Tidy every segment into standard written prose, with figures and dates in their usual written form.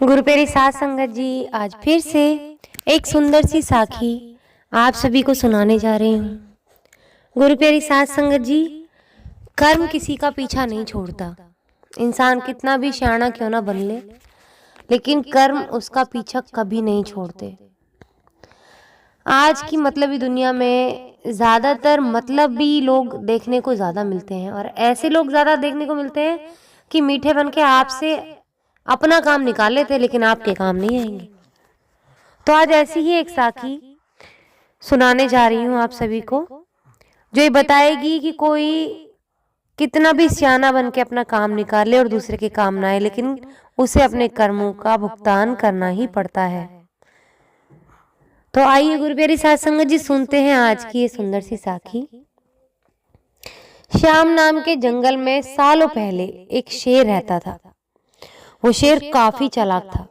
गुरु प्यारी साथ संगत जी, आज फिर से एक सुंदर सी साखी आप सभी को सुनाने जा रही हूँ। गुरु प्यारी साथ संगत जी, कर्म किसी का पीछा नहीं छोड़ता। इंसान कितना भी शाना क्यों ना बन ले, लेकिन कर्म उसका पीछा कभी नहीं छोड़ते। आज की मतलबी दुनिया में ज़्यादातर मतलबी लोग देखने को ज़्यादा मिलते हैं, और ऐसे लोग ज़्यादा देखने को मिलते हैं कि मीठे बन के आपसे अपना काम निकाल लेते, लेकिन आपके काम नहीं आएंगे। तो आज ऐसी ही एक साखी सुनाने जा रही हूँ आप सभी को, जो ये बताएगी कि कोई कितना भी सियाना बन के अपना काम निकाले और दूसरे के काम ना आए, लेकिन उसे अपने कर्मों का भुगतान करना ही पड़ता है। तो आइए गुरु प्यारी साथ संगत जी, सुनते हैं आज की ये सुंदर सी साखी। श्याम नाम के जंगल में सालों पहले एक शेर रहता था। वो शेर काफी चालाक था।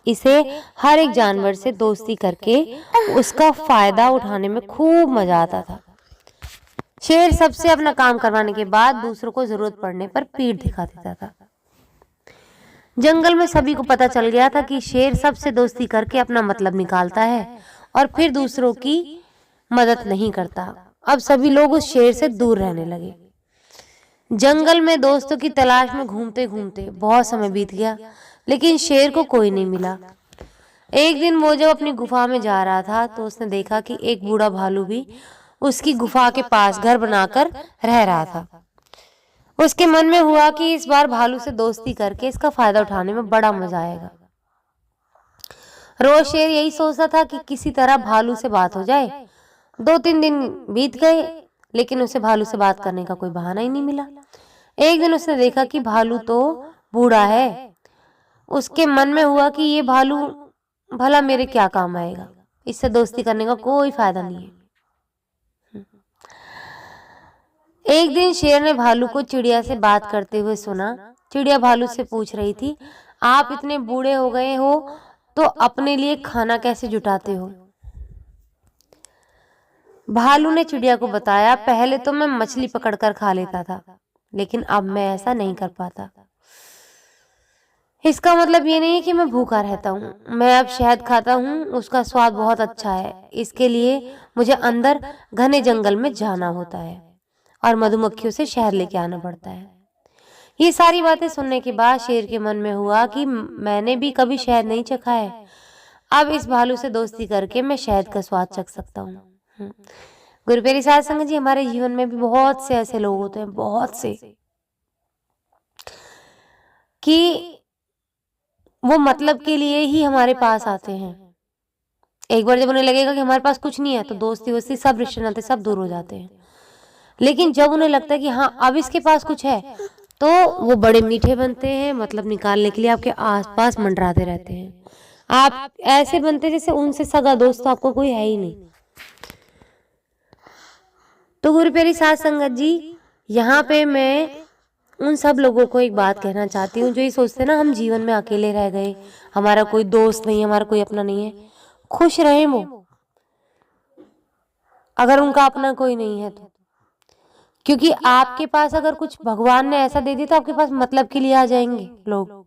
इसे हर एक जानवर से दोस्ती करके उसका फायदा उठाने में खूब मजा आता था। शेर सबसे अपना काम करवाने के बाद दूसरों को जरूरत पड़ने पर पीठ दिखा देता था। जंगल में सभी को पता चल गया था कि शेर सबसे दोस्ती करके अपना मतलब निकालता है और फिर दूसरों की मदद नहीं करता। अब सभी लोग उस शेर से दूर रहने लगे। जंगल में दोस्तों की तलाश में घूमते घूमते बहुत समय बीत गया, लेकिन शेर को कोई नहीं मिला। एक दिन वो जब अपनी गुफा में जा रहा था तो उसने देखा कि एक बूढ़ा भालू भी उसकी गुफा के पास घर बनाकर रह रहा था। उसके मन में हुआ कि इस बार भालू से दोस्ती करके इसका फायदा उठाने में बड़ा मजा आएगा। रोज शेर यही सोचता था कि किसी तरह भालू से बात हो जाए। 2-3 दिन बीत गए, लेकिन उसे भालू से बात करने का कोई बहाना ही नहीं मिला। एक दिन उसने देखा कि भालू तो बूढ़ा है। उसके मन में हुआ कि ये भालू भला मेरे क्या काम आएगा, इससे दोस्ती करने का कोई फायदा नहीं है। एक दिन शेर ने भालू को चिड़िया से बात करते हुए सुना। चिड़िया भालू से पूछ रही थी, आप इतने बूढ़े हो गए हो तो अपने लिए खाना कैसे जुटाते हो? भालू ने चिड़िया को बताया, पहले तो मैं मछली पकड़कर खा लेता था, लेकिन अब मैं ऐसा नहीं कर पाता। इसका मतलब ये नहीं है कि मैं भूखा रहता हूँ। मैं अब शहद खाता हूँ, उसका स्वाद बहुत अच्छा है। इसके लिए मुझे अंदर घने जंगल में जाना होता है और मधुमक्खियों से शहद लेके आना पड़ता है। ये सारी बातें सुनने के बाद शेर के मन में हुआ कि मैंने भी कभी शहद नहीं चखा है। अब इस भालू से दोस्ती करके मैं शहद का स्वाद चख सकता हूँ। गुरु प्यारी साध संगत जी, हमारे जीवन में भी बहुत से ऐसे लोग होते हैं, बहुत से, कि वो मतलब के लिए ही हमारे पास आते हैं। एक बार जब उन्हें लगेगा कि हमारे पास कुछ नहीं है तो दोस्ती वोस्ती सब रिश्ते नाते सब दूर हो जाते हैं। लेकिन जब उन्हें लगता है कि हाँ अब इसके पास कुछ है, तो वो बड़े मीठे बनते हैं, मतलब निकालने के लिए आपके आसपास मंडराते रहते हैं। आप ऐसे बनते जैसे उनसे सगा दोस्त तो आपको कोई है ही नहीं। तो गुरु प्यारी साध संगत जी, यहाँ पे मैं उन सब लोगों को एक बात कहना चाहती हूँ जो ये सोचते हैं ना हम जीवन में अकेले रह गए, हमारा कोई दोस्त नहीं है, हमारा कोई अपना नहीं है। खुश रहें वो, अगर उनका अपना कोई नहीं है तो, क्योंकि आपके पास अगर कुछ भगवान ने ऐसा दे दिया तो आपके पास मतलब के लिए आ जाएंगे लोग।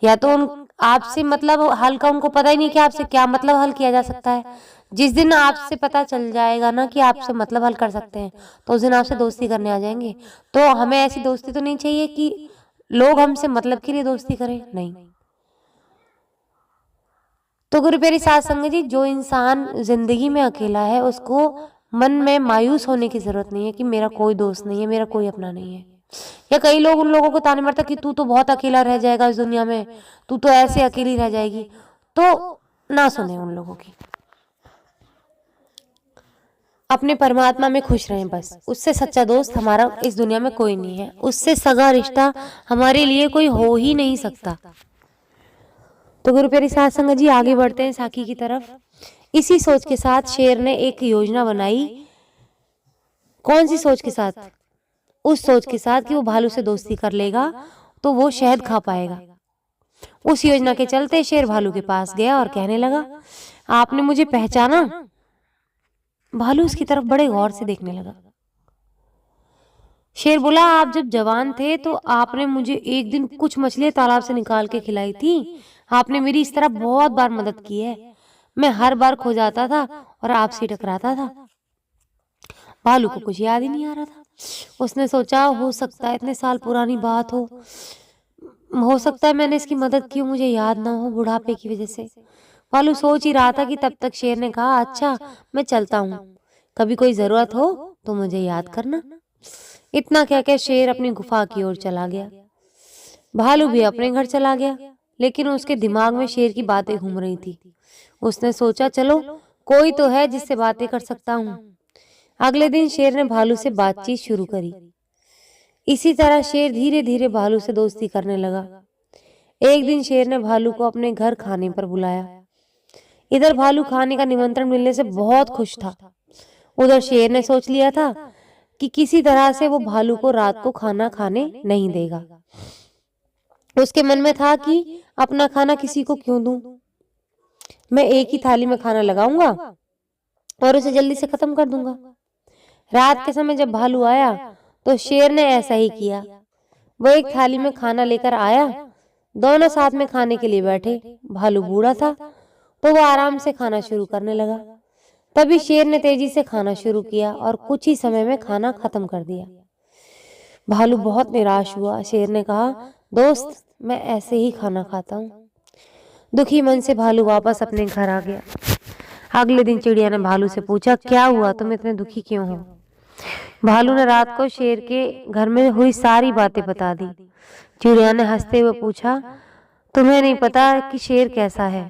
या तो उन आपसे मतलब हल का उनको पता ही नहीं कि आपसे क्या मतलब हल किया जा सकता है। जिस दिन आपसे पता चल जाएगा ना कि आपसे मतलब हल कर सकते हैं, तो उस दिन आपसे दोस्ती करने आ जाएंगे। तो हमें ऐसी दोस्ती तो नहीं चाहिए कि लोग हमसे मतलब के लिए दोस्ती करें, नहीं। तो गुरु प्यारी साध संगत जी, जो इंसान जिंदगी में अकेला है उसको मन में मायूस होने की जरूरत नहीं है कि मेरा कोई दोस्त नहीं है, मेरा कोई अपना नहीं है। या कई लोग उन लोगों को ताने मारता कि तू तो बहुत अकेला रह जाएगा इस दुनिया में, तू तो ऐसे अकेली रह जाएगी। तो ना सुने उन लोगों की, अपने परमात्मा में खुश रहें बस। उससे सच्चा दोस्त हमारा इस दुनिया में कोई नहीं है, उससे सगा रिश्ता हमारे लिए कोई हो ही नहीं सकता। तो गुरु प्यारी साध संगत जी, आगे बढ़ते हैं साखी की तरफ। इसी सोच के साथ शेर ने एक योजना बनाई। कौन सी सोच के साथ? उस सोच के साथ कि वो भालू से दोस्ती कर लेगा तो वो शहद खा पाएगा। उस योजना के चलते शेर भालू के पास गया और कहने लगा, आपने मुझे पहचाना? भालू उसकी तरफ बड़े गौर से देखने लगा। शेर बोला, आप जब जवान थे तो आपने मुझे एक दिन कुछ मछलियां तालाब से निकाल के खिलाई थी। आपने मेरी इस तरह बहुत बार मदद की है। मैं हर बार खो जाता था और आपसे टकराता था। भालू को कुछ याद ही नहीं आ रहा था। उसने सोचा हो सकता है इतने साल पुरानी बात हो सकता है मैंने इसकी मदद की हो, मुझे याद ना हो बुढ़ापे की वजह से। भालू सोच ही रहा था कि तब तक शेर ने कहा, अच्छा मैं चलता हूँ, कभी कोई जरूरत हो तो मुझे याद करना। इतना कह के शेर अपनी गुफा की ओर चला गया। भालू भी अपने घर चला गया, लेकिन उसके दिमाग में शेर की बातें घूम रही थी। उसने सोचा चलो कोई तो है जिससे बातें कर सकता हूँ। अगले दिन शेर ने भालू से बातचीत शुरू करी। इसी तरह शेर धीरे धीरे भालू से दोस्ती करने लगा। एक दिन शेर ने भालू को अपने घर खाने पर बुलाया। इधर भालू खाने का निमंत्रण मिलने से बहुत खुश था। उधर शेर ने सोच लिया था कि किसी तरह से वो भालू को रात को खाना खाने नहीं देगा। उसके मन में था कि अपना खाना किसी को क्यों दूं, मैं एक ही थाली में खाना लगाऊंगा और उसे जल्दी से खत्म कर दूंगा। रात के समय जब भालू आया तो शेर ने ऐसा ही किया। वो एक थाली में खाना लेकर आया। दोनों साथ में खाने के लिए बैठे। भालू बूढ़ा था तो वो आराम से खाना शुरू करने लगा। तभी शेर ने तेजी से खाना शुरू किया और कुछ ही समय में खाना खत्म कर दिया। भालू बहुत निराश हुआ। शेर ने कहा, दोस्त मैं ऐसे ही खाना खाता हूँ। दुखी मन से भालू वापस अपने घर आ गया। अगले दिन चिड़िया ने भालू से पूछा, क्या हुआ, तुम इतने दुखी क्यों हो? भालू ने रात को शेर के घर में हुई सारी बातें बता दी। चिड़िया ने हंसते हुए पूछा, तुम्हें नहीं पता कि शेर कैसा है?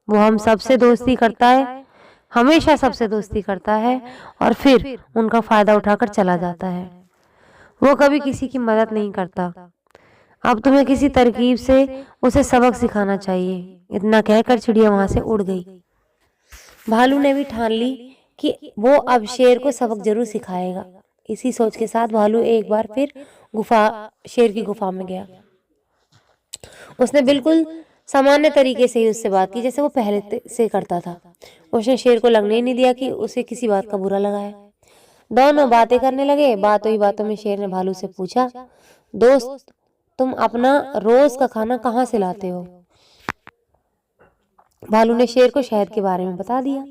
वो हम सबसे दोस्ती करता है, हमेशा सबसे दोस्ती करता है और फिर उनका फायदा उठाकर चला जाता है। वो कभी किसी की मदद नहीं करता। अब तुम्हें किसी तरकीब से उसे सबक सिखाना चाहिए। इतना कहकर चिड़िया वहां से उड़ गई। भालू ने भी ठान ली कि वो अब शेर को सबक जरूर सिखाएगा। इसी सोच के साथ भालू एक बार फिर शेर की गुफा में गया। उसने बिल्कुल सामान्य तरीके से ही उससे बात की जैसे वो पहले से करता था। उसने शेर को लगने ही नहीं दिया कि उसे किसी बात का बुरा लगा है। दोनों बातें करने लगे। बातों ही बातों में शेर ने भालू से पूछा, दोस्त तुम अपना रोज का खाना कहाँ से लाते हो? भालू ने शेर को शहद के बारे में बता दिया।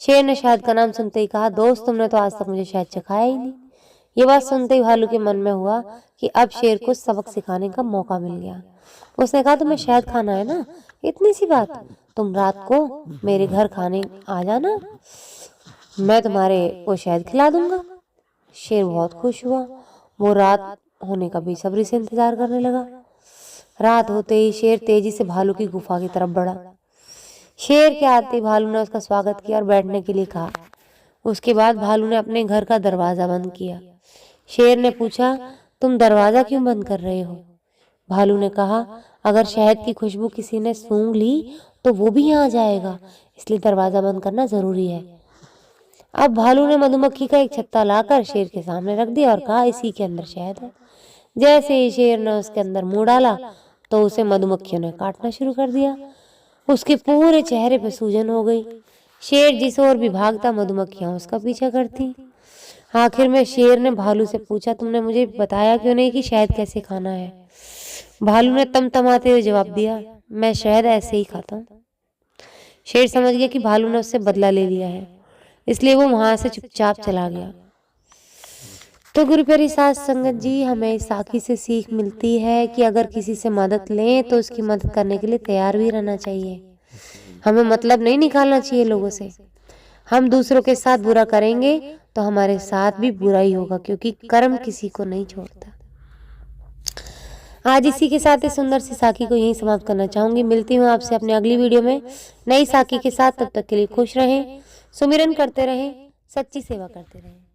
शेर ने शहद का नाम सुनते ही कहा, दोस्त तुमने तो आज तक मुझे शहद चखाया ही नहीं। ये बात सुनते ही भालू के मन में हुआ कि अब शेर को सबक सिखाने का मौका मिल गया। उसने कहा, तुम्हें शहद खाना है ना, इतनी सी बात, तुम रात को मेरे घर खाने आ जाना, मैं तुम्हारे को शहद खिला दूंगा। शेर बहुत खुश हुआ। वो रात होने का बेसब्री से इंतजार करने लगा। रात होते ही शेर तेजी से भालू की गुफा की तरफ बढ़ा। शेर के आते ही भालू ने उसका स्वागत किया और बैठने के लिए कहा। उसके बाद भालू ने अपने घर का दरवाजा बंद किया। शेर ने पूछा, तुम दरवाजा क्यों बंद कर रहे हो? भालू ने कहा, अगर शहद की खुशबू किसी ने सूंघ ली तो वो भी यहाँ जाएगा, इसलिए दरवाजा बंद करना जरूरी है। अब भालू ने मधुमक्खी का एक छत्ता लाकर शेर के सामने रख दिया और कहा, इसी के अंदर शहद है। जैसे ही शेर ने उसके अंदर मुंह डाला तो उसे मधुमक्खियों ने काटना शुरू कर दिया। उसके पूरे चेहरे पर सूजन हो गई। शेर जिस ओर भी भागता मधुमक्खियां उसका पीछा करती। आखिर में शेर ने भालू से पूछा, तुमने मुझे बताया क्यों नहीं कि शहद कैसे खाना है? भालू ने तमतमाते हुए जवाब दिया, मैं शहद ऐसे ही खाता हूँ। शेर समझ गया कि भालू ने उससे बदला ले लिया है, इसलिए वो वहां से चुपचाप चला गया। तो गुरु प्यारी साध संगत जी, हमें इस साखी से सीख मिलती है कि अगर किसी से मदद लें तो उसकी मदद करने के लिए तैयार भी रहना चाहिए। हमें मतलब नहीं निकालना चाहिए लोगों से। हम दूसरों के साथ बुरा करेंगे तो हमारे साथ भी बुरा ही होगा, क्योंकि कर्म किसी को नहीं छोड़ता। आज इसी के साथ इस सुंदर सी साखी को यहीं समाप्त करना चाहूंगी। मिलती हूँ आपसे अपने अगली वीडियो में नई साखी के साथ। तब तक के लिए खुश रहें, सुमिरन करते रहें, सच्ची सेवा करते रहें।